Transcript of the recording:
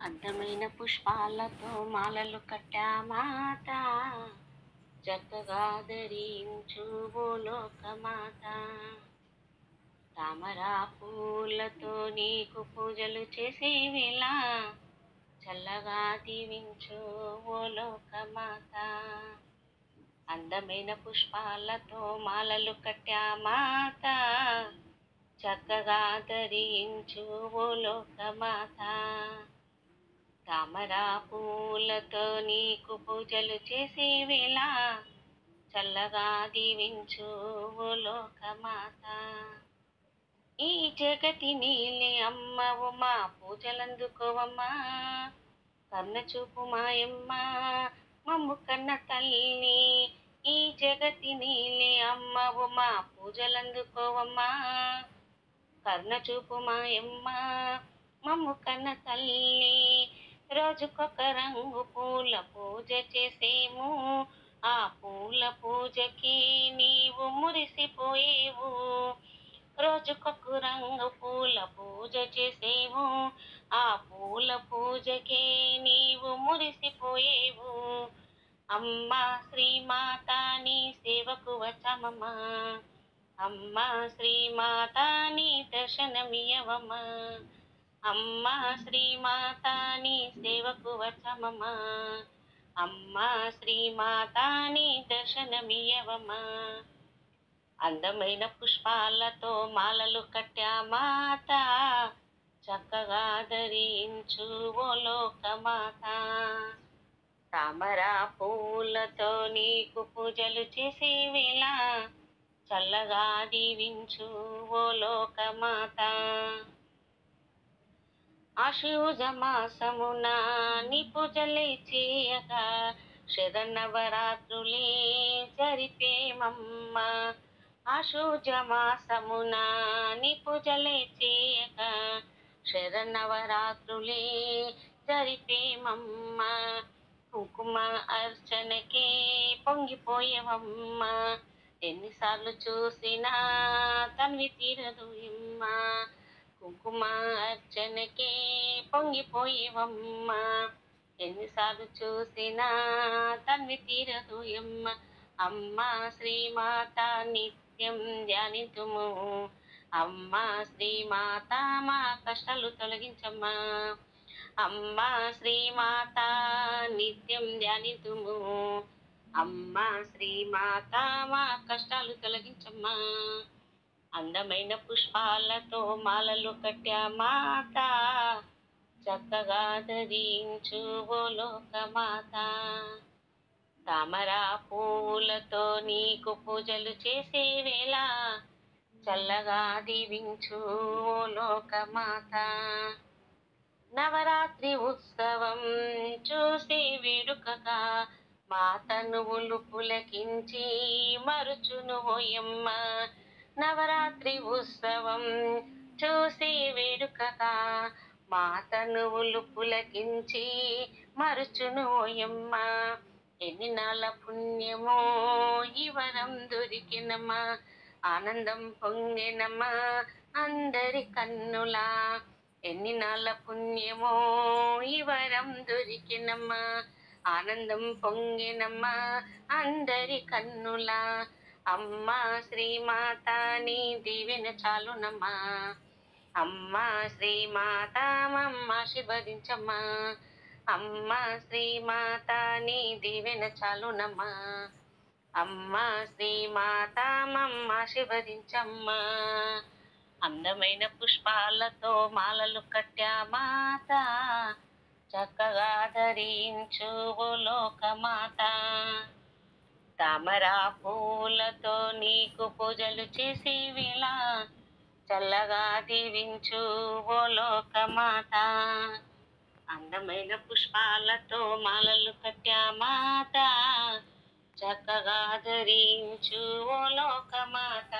అందమైన పుష్పాలతో మాలలు కట్టా మాత, చక్కగా ధరించు ఓ లోకమాత. తామరా పూలతో నీకు పూజలు చేసే వేళ, చల్లగా దీవించు ఓ లోకమాత. అందమైన పుష్పాలతో మాలలు కట్టా మాత, చక్కగా ధరించు ఓ లోకమాత. తామరా పూలతో నీకు పూజలు చేసే వేళ, చల్లగా దీవించు ఓ లోకమాత. ఈ జగతి నీలి అమ్మవు, మా పూజలందుకోవమ్మా. కన్న చూపు మాయమ్మ, మమ్ము కన్న తల్లి. ఈ జగతి నీలి అమ్మవు, మా పూజలందుకోవమ్మా. కర్ణ చూపు మాయమ్మ, మమ్ము కన్న తల్లి. రోజుకొక రంగు పూల పూజ చేసేము, ఆ పూల పూజకి నీవు మురిసిపోయేవు. రోజుకొక రంగు పూల పూజ చేసేము, ఆ పూల పూజకి నీవు మురిసిపోయేవు. అమ్మా శ్రీమాత నీ సేవకు వచ్చామమ్మా, అమ్మా శ్రీమాత నీ దర్శనమియవమ్మా. అమ్మా శ్రీమాత నీ సేవకు వచ్చామమ్మా, అమ్మా శ్రీమాత నీ దర్శనమియవమ్మా. అందమైన పుష్పాలతో మాలలు కట్టా మాత, చక్కగా ధరించు ఓ లోకమాత. తామరా పూలతో నీకు పూజలు చేసే వేళ, చల్లగా దీవించు ఓ లోకమాత. ఆశ్వయుజ మాసమున నీ పూజలే చేయగా, శరన్నవరాత్రులే జరిపేమమ్మ. ఆశ్వయుజ మాసమున నీ పూజలే చేయగా, శరన్నవరాత్రులే జరిపేమమ్మ. కుంకుమ అర్చనకే పొంగిపోయేవమ్మ, ఎన్నిసార్లు చూసినా తన్వి తీరదు ఇమ్మ. కుంకుమ అర్చనకే పొంగిపోయేవమ్మ, ఎన్నిసార్లు చూసినా తన్వి తీరదు ఎమ్మ. అమ్మా శ్రీమాత నిత్యం ధ్యానింతుము, అమ్మా శ్రీమాత మా కష్టాలు తొలగించమ్మా. అమ్మా శ్రీమాత నిత్యం ధ్యానింతుము, అమ్మా శ్రీమాత మా కష్టాలు తొలగించమ్మా. అందమైన పుష్పాలతో మాలలు కట్టా మాత, చక్కగా ధరించు ఓ లోకమాత. తామరా పూలతో నీకు పూజలు చేసే వేళ, చల్లగా దీవించు ఓ లోకమాత. నవరాత్రి ఉత్సవం చూసి వేడుకగా, మా తనువులు పులకించి మరుచును ఓయమ్మ. నవరాత్రి ఉత్సవం చూసి వేడుకగా, మా తనువులు పులకించి మరుచును ఓయమ్మ. ఎన్ని నాళ్ళ పుణ్యమో ఈ వరం దొరికినమ్మా, ఆనందం పొంగెనమ్మా అందరి కన్నులా. ఎన్ని నాళ్ళ పుణ్యమో ఈ వరం దొరికినమ్మా, ఆనందం పొంగెనమ్మా అందరి కన్నులా. అమ్మా శ్రీమాత నీ దీవెన చాలునమ్మా, అమ్మా శ్రీమాత మమ్మ ఆశీర్వదించమ్మా. అమ్మా శ్రీమాత నీ దీవెన చాలునమ్మా, అమ్మా శ్రీమాత మమ్మ ఆశీర్వదించమ్మా. అందమైన పుష్పాలతో మాలలు కట్టా మాత, చక్కగా ధరించు ఓ లోకమాత. తామరా పూలతో నీకు పూజలు చేసే వేళ, చల్లగా దీవించు ఓ లోకమాత. అందమైన పుష్పాలతో మాలలు కట్టా మాత, చక్కగా ధరించు ఓ లోకమాత.